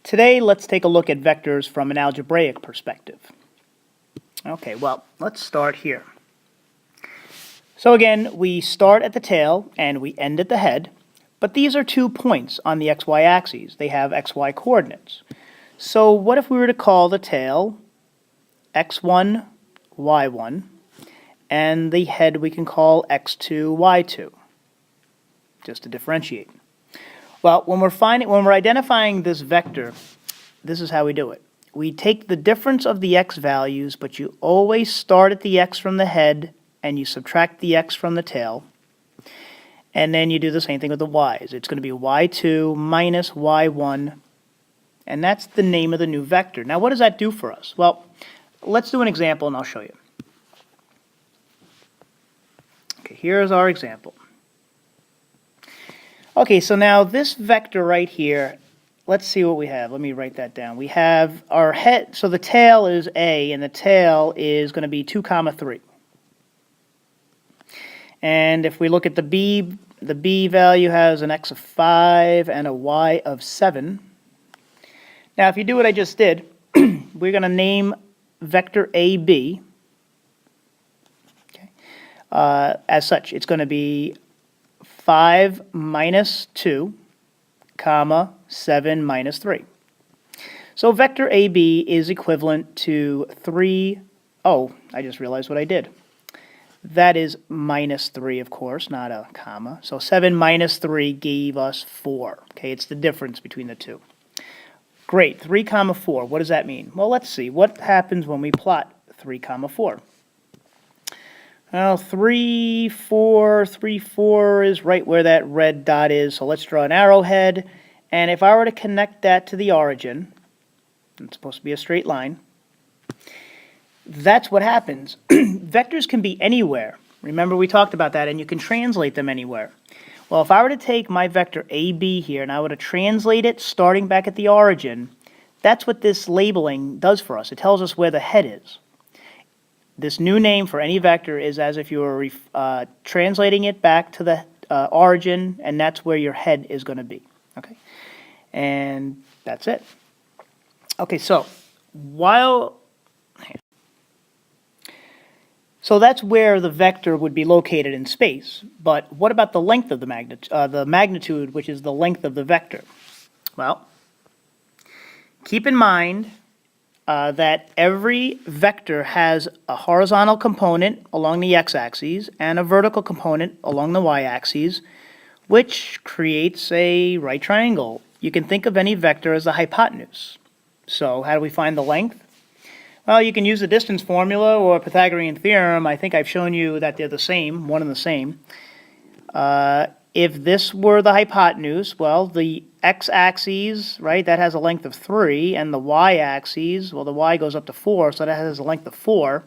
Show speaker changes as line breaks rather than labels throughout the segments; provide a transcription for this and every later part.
Today, let's take a look at vectors from an algebraic perspective. Okay, well, let's start here. So again, we start at the tail and we end at the head, but these are 2 points on the xy axes. They have xy coordinates. So what if we were to call the tail x1, y1, and the head we can call x2, y2, just to differentiate. Well, when we're identifying this vector, this is how we do it. We take the difference of the x values, but you always start at the x from the head and you subtract the x from the tail. And then you do the same thing with the y's. It's going to be y2 minus y1, and that's the name of the new vector. Now, what does that do for us? Well, let's do an example and I'll show you. Okay, here's our example. Okay, so now this vector right here, let's see what we have. Let me write that down. We have our head, so the tail is A, and the tail is going to be 2, 3. And if we look at the B value has an x of 5 and a y of 7. Now, if you do what I just did, we're going to name vector AB. Okay. As such, it's going to be 5 minus 2, comma, 7 minus 3. So vector AB is equivalent to 3. Oh, I just realized what I did. That is minus 3, of course, not a comma. So 7 minus 3 gave us 4. Okay, it's the difference between the two. Great, 3, 4. What does that mean? Well, let's see. What happens when we plot 3, 4? Well, 3, 4, 3, 4 is right where that red dot is. So let's draw an arrowhead. And if I were to connect that to the origin, it's supposed to be a straight line, that's what happens. Vectors can be anywhere. Remember, we talked about that, and you can translate them anywhere. Well, if I were to take my vector AB here and I were to translate it starting back at the origin, that's what this labeling does for us. It tells us where the head is. This new name for any vector is as if you were translating it back to the origin, and that's where your head is going to be. Okay, and that's it. Okay, so so that's where the vector would be located in space. But what about the length of the magnitude, which is the length of the vector? Well, keep in mind that every vector has a horizontal component along the x-axis and a vertical component along the y-axis, which creates a right triangle. You can think of any vector as the hypotenuse. So how do we find the length? Well, you can use the distance formula or Pythagorean theorem. I think I've shown you that they're the same, one and the same. If this were the hypotenuse, well, the x-axis, right, that has a length of 3, and the y-axis, well, the y goes up to 4, so that has a length of 4.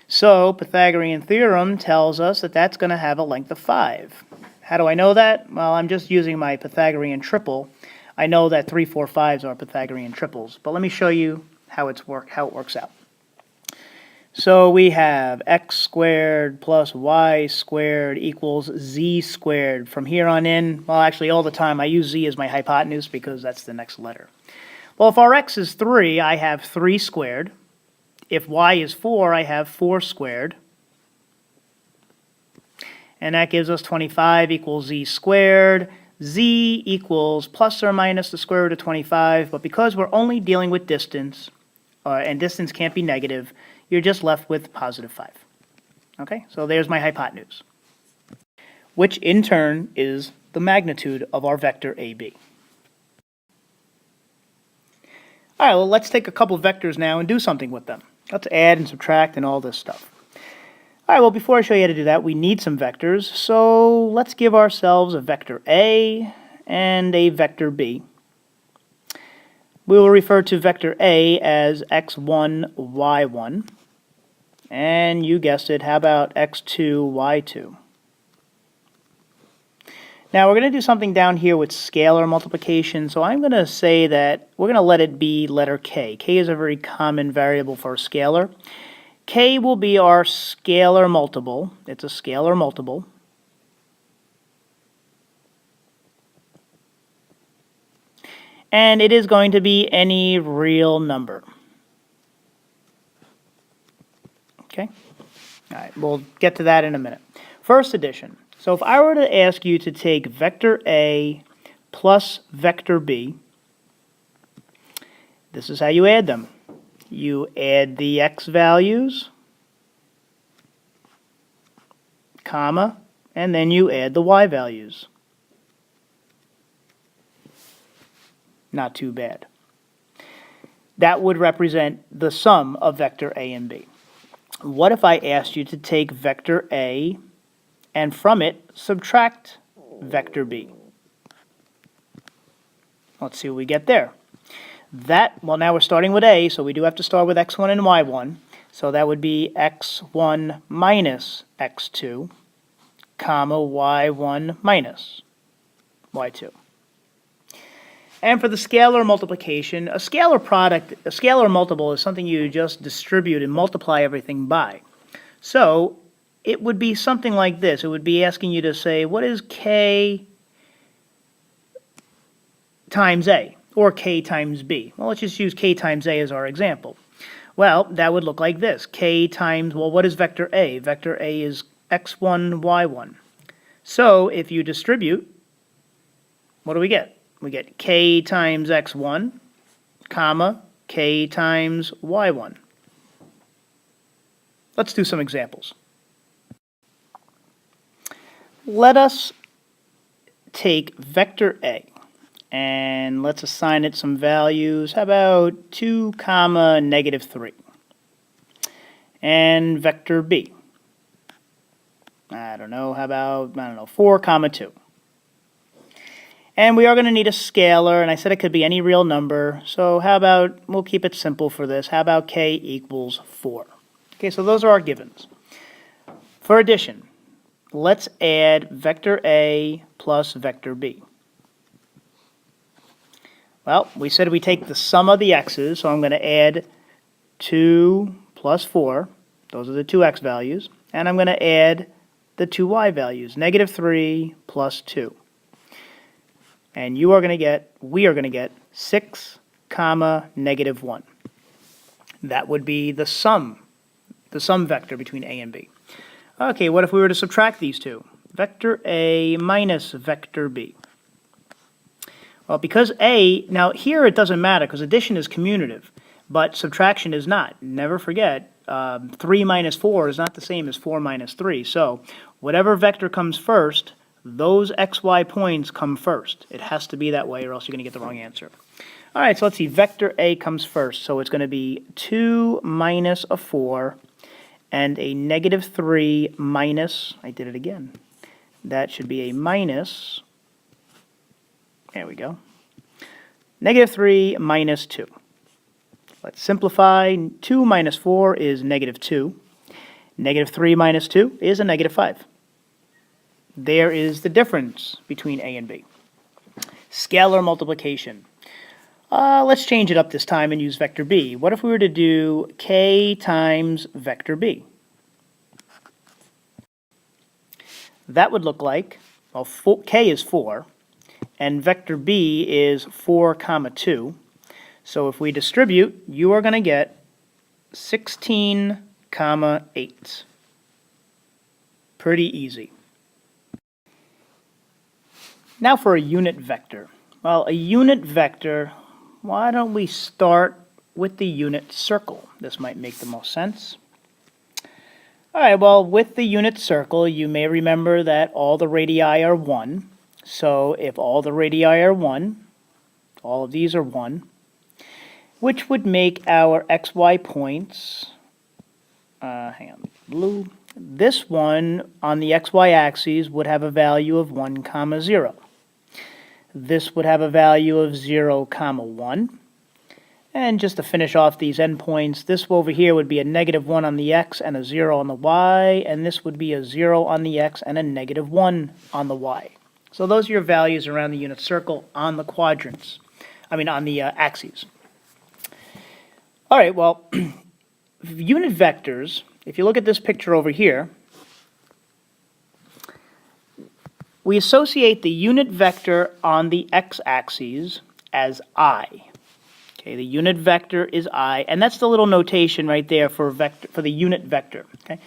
So Pythagorean theorem tells us that that's going to have a length of 5. How do I know that? Well, I'm just using my Pythagorean triple. I know that 3, 4, 5s are Pythagorean triples, but let me show you how it works out. So we have x squared plus y squared equals z squared. From here on in, well, actually all the time I use z as my hypotenuse because that's the next letter. Well, if our x is 3, I have 3 squared. If y is 4, I have 4 squared. And that gives us 25 equals z squared. Z equals plus or minus the square root of 25, but because we're only dealing with distance, and distance can't be negative, you're just left with positive 5. Okay, so there's my hypotenuse, which in turn is the magnitude of our vector AB. All right, well, let's take a couple vectors now and do something with them. Let's add and subtract and all this stuff. All right, well, before I show you how to do that, we need some vectors. So let's give ourselves a vector A and a vector B. We will refer to vector A as x1, y1. And you guessed it, how about x2, y2? Now we're going to do something down here with scalar multiplication, so I'm going to say that we're going to let it be letter k. K is a very common variable for a scalar. K will be our scalar multiple. It's a scalar multiple. and it is going to be any real number. Okay? All right, we'll get to that in a minute. First addition. So if I were to ask you to take vector A plus vector B, this is how you add them. You add the x values, comma, and then you add the y values. Not too bad. That would represent the sum of vector A and B. What if I asked you to take vector A and from it subtract vector B? Let's see what we get there. Well, now we're starting with A, so we do have to start with x1 and y1. So that would be x1 minus x2, comma, y1 minus y2. And for the scalar multiplication, a scalar multiple is something you just distribute and multiply everything by. So it would be something like this. It would be asking you to say, what is k times A, or k times B? Well, let's just use k times A as our example. Well, that would look like this. K times, well, what is vector A? Vector A is x1, y1. So if you distribute, what do we get? We get k times x1, comma, k times y1. Let's do some examples. Let us take vector A, and let's assign it some values. How about 2, comma, negative 3? And vector B. I don't know, how about, 4, comma, 2. And we are going to need a scalar, and I said it could be any real number. So how about, we'll keep it simple for this. How about k equals 4? Okay, so those are our givens. For addition, let's add vector A plus vector B. Well, we said we take the sum of the x's, so I'm going to add 2 plus 4. Those are the two x values. And I'm going to add the two y values, negative 3 plus 2. And we are going to get 6, comma, negative 1. That would be the sum vector between A and B. Okay, what if we were to subtract these two? Vector A minus vector B. Well, because A, now here it doesn't matter because addition is commutative, but subtraction is not. Never forget, 3 minus 4 is not the same as 4 minus 3. So whatever vector comes first, those xy points come first. It has to be that way or else you're going to get the wrong answer. All right, so let's see. Vector A comes first. So it's going to be 2 minus a 4 and a negative 3 minus, I did it again. That should be a minus, there we go, negative 3 minus 2. Let's simplify. 2 minus 4 is negative 2. Negative 3 minus 2 is a negative 5. There is the difference between A and B. Scalar multiplication. Let's change it up this time and use vector B. What if we were to do k times vector B? That would look like, well, k is 4, and vector B is 4, comma 2. So if we distribute, you are going to get 16, comma 8. Pretty easy. Now for a unit vector. Well, a unit vector, why don't we start with the unit circle? This might make the most sense. All right, well, with the unit circle, you may remember that all the radii are 1. So if all the radii are 1, all of these are 1, which would make our xy points, blue. This one on the xy axis would have a value of 1, comma 0. This would have a value of 0, comma 1. And just to finish off these endpoints, this over here would be a negative 1 on the x and a 0 on the y, and this would be a 0 on the x and a negative 1 on the y. So those are your values around the unit circle on the quadrants, on the axes. All right, well, unit vectors, if you look at this picture over here, we associate the unit vector on the x-axis as I. Okay, the unit vector is I, and that's the little notation right there for vector, for the unit vector. Okay,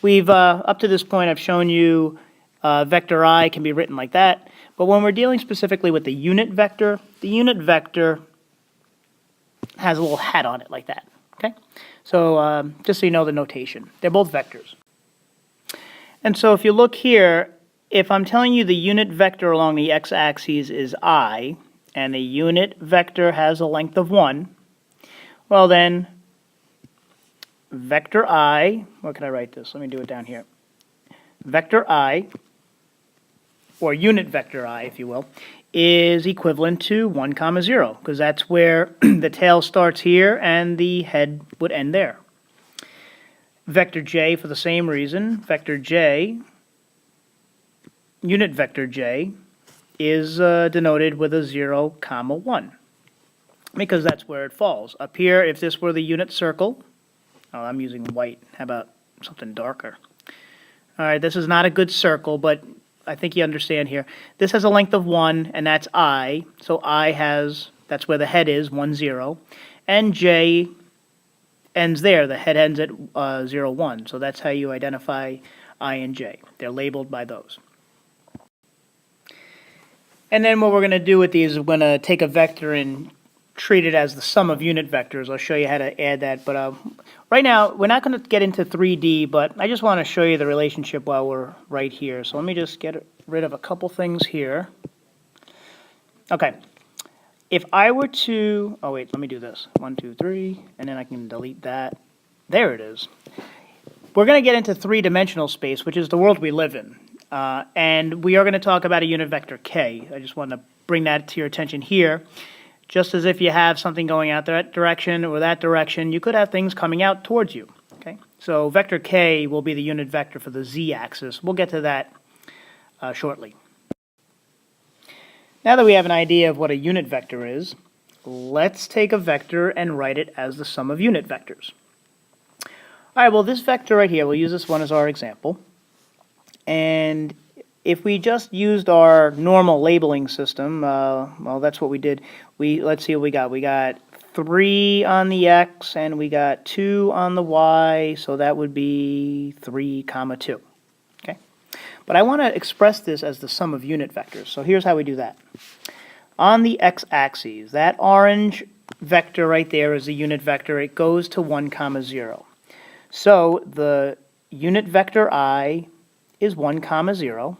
we've up to this point I've shown you vector I can be written like that, but when we're dealing specifically with the unit vector has a little hat on it like that. Okay, so just so you know the notation, they're both vectors. And so if you look here, if I'm telling you the unit vector along the x-axis is I, and the unit vector has a length of 1, well then, vector I, what can I write this? Let me do it down here. Vector I, or unit vector I, if you will, is equivalent to 1, 0, because that's where the tail starts here and the head would end there. Vector j, for the same reason, vector j, unit vector j, is denoted with a 0, 1, because that's where it falls. Up here, if this were the unit circle, oh, I'm using white. How about something darker? All right, this is not a good circle, but I think you understand here. This has a length of 1, and that's I, so I has, that's where the head is, 1, 0, and j ends there. The head ends at 0, 1, so that's how you identify I and j. They're labeled by those. And then what we're going to do with these is we're going to take a vector and treat it as the sum of unit vectors. I'll show you how to add that. But right now, we're not going to get into 3D, but I just want to show you the relationship while we're right here. So let me just get rid of a couple things here. Okay. If I were to, oh wait, let me do this. 1, 2, 3, and then I can delete that. There it is. We're going to get into three-dimensional space, which is the world we live in. And we are going to talk about a unit vector k. I just want to bring that to your attention here. Just as if you have something going out that direction or that direction, you could have things coming out towards you. Okay, so vector k will be the unit vector for the z-axis. We'll get to that shortly. Now that we have an idea of what a unit vector is, let's take a vector and write it as the sum of unit vectors. All right, well, this vector right here, we'll use this one as our example. And if we just used our normal labeling system, well, that's what we did. Let's see what we got. We got 3 on the x, and we got 2 on the y, so that would be 3, 2. Okay? But I want to express this as the sum of unit vectors. So here's how we do that. On the x-axis, that orange vector right there is a unit vector. It goes to 1, 0. So the unit vector I is 1, 0.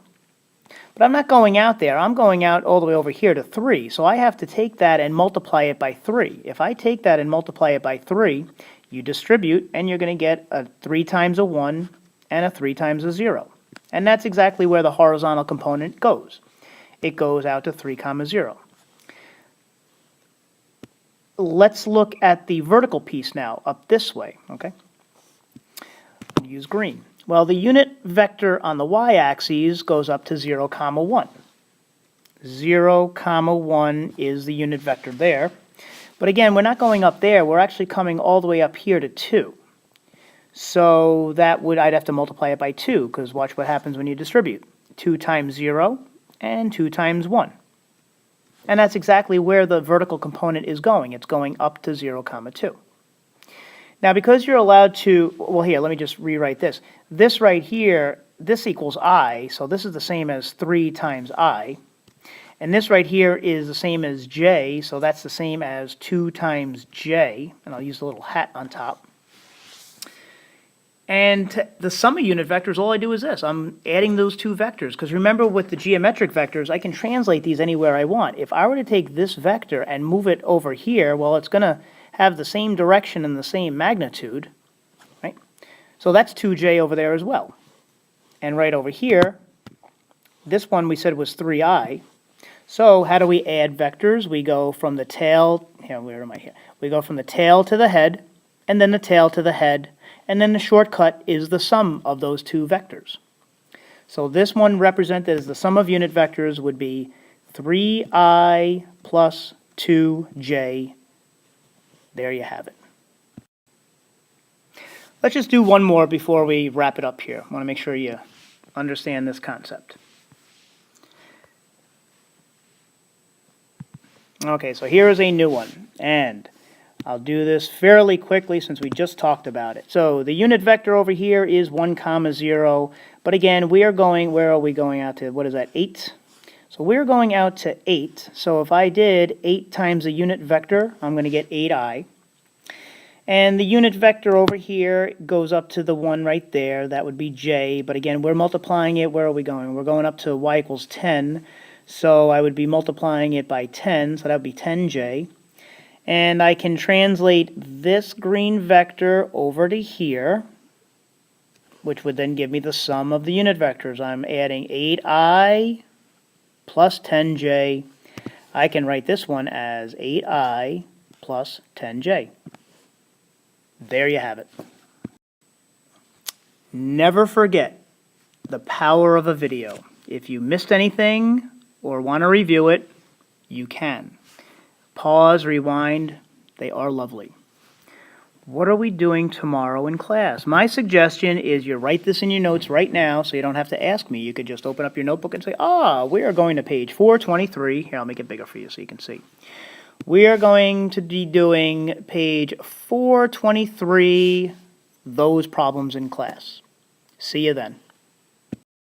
But I'm not going out there. I'm going out all the way over here to 3. So I have to take that and multiply it by 3. If I take that and multiply it by 3, you distribute, and you're going to get a 3 times a 1 and a 3 times a 0. And that's exactly where the horizontal component goes. It goes out to 3, 0. Let's look at the vertical piece now, up this way. Okay? Use green. Well, the unit vector on the y-axis goes up to 0, 1. 0, 1 is the unit vector there. But again, we're not going up there. We're actually coming all the way up here to 2. So that would, I'd have to multiply it by 2, because watch what happens when you distribute. 2 times 0 and 2 times 1. And that's exactly where the vertical component is going. It's going up to 0, 2. Now, because you're allowed to, well, here, let me just rewrite this. This right here, this equals I, so this is the same as 3 times I. And this right here is the same as j, so that's the same as 2 times j. And I'll use the little hat on top. And the sum of unit vectors, all I do is this. I'm adding those two vectors. Because remember, with the geometric vectors, I can translate these anywhere I want. If I were to take this vector and move it over here, well, it's going to have the same direction and the same magnitude, right? So that's 2j over there as well. And right over here, this one we said was 3i. So how do we add vectors? We go from the tail, here, where am I here? We go from the tail to the head, and then the tail to the head, and then the shortcut is the sum of those two vectors. So this one represented as the sum of unit vectors would be 3i plus 2j. There you have it. Let's just do one more before we wrap it up here. I want to make sure you understand this concept. Okay, so here is a new one, and I'll do this fairly quickly since we just talked about it. So the unit vector over here is 1, 0, but again, we are going, where are we going out to? What is that, 8? So we're going out to 8. So if I did 8 times the unit vector, I'm going to get 8i. And the unit vector over here goes up to the 1 right there. That would be j. But again, we're multiplying it. Where are we going? We're going up to y equals 10. So I would be multiplying it by 10. So that would be 10j. And I can translate this green vector over to here, which would then give me the sum of the unit vectors. I'm adding 8i plus 10j. I can write this one as 8i plus 10j. There you have it. Never forget the power of a video. If you missed anything or want to review it, you can. Pause, rewind, they are lovely. What are we doing tomorrow in class? My suggestion is you write this in your notes right now so you don't have to ask me. You could just open up your notebook and say, we are going to page 423. Here, I'll make it bigger for you so you can see. We are going to be doing page 423, those problems in class. See you then.